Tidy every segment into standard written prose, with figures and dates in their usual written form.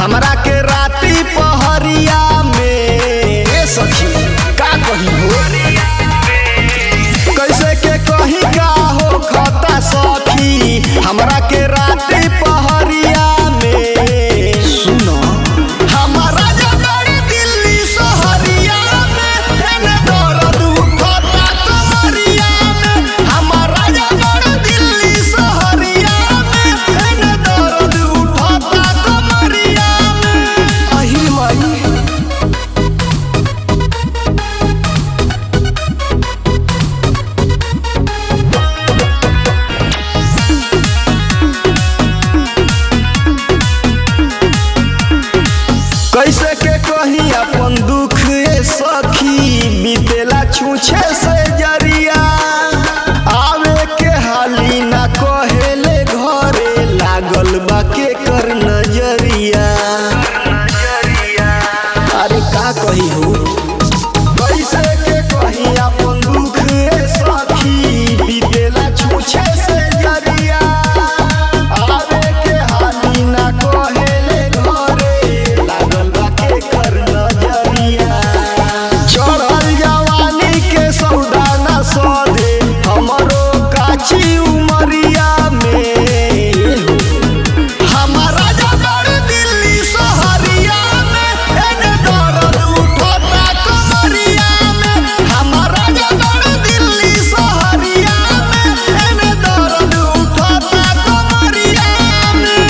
हमरा के राती पहरिया में सखी का कही हो, कैसे के कही का हो खता सखी हमरा के राती पहरिया में। सुनो हमारा जगड़ दिल्ली शहरिया में एने दर्द उठता कमरिया में, हमारा जगड़ दिल्ली शहरिया में एने दर्द उठता कमरिया में। अही माई कैसे के कही अपन दुख ए सखी बीतेला छूछे से जरिया, आवे के हाली ना कहेले घरे लागल बा के कर नजरिया। अरे का कही हो, कैसे के कही अपन दुख ए सखी बीतेला छूछे से जरिया, आवे के हाली ना कहेले घरे लागल बा के कर नजरिया। चढ़ल जवानी के सौदा ना सधे हमरो काची उमरिया में, हमारा जगड़ दिल्ली शहरिया में एने दर्द उठता कमरिया में, हमारा जगड़ दिल्ली शहरिया में एने दर्द उठता कमरिया में।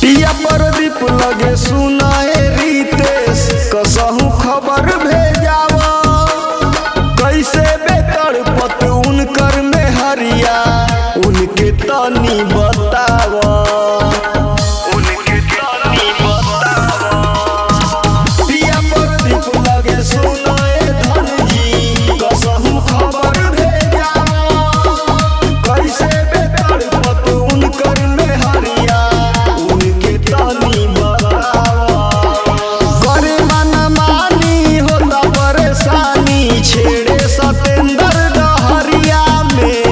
पिया प्रदीप लगे सुनाए रितेश कसहू खबर भेजावा, कैसे बेतर पत उनकर में हरिया उनके तनी बतावा, उनके तनी बतावा। पिया प्रदीप लगे सुनाए धनजी कसहू खबर भेजावा, कैसे बेतर पत उनकर में हरिया उनके तनी बतावा। करे मन मानी होता परेशानी छेड़े सतेंद्र डहरिया में,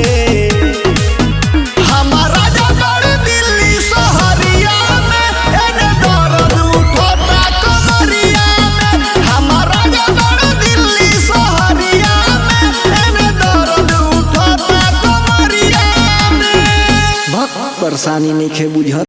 हमारा जगड़ दिल्ली शहरिया में एने दर्द उठता कमरिया में, हमारा जगड़ दिल्ली शहरिया में एने दर्द उठता कमरिया में। भक्त परेशानी नहीं खे बुझत।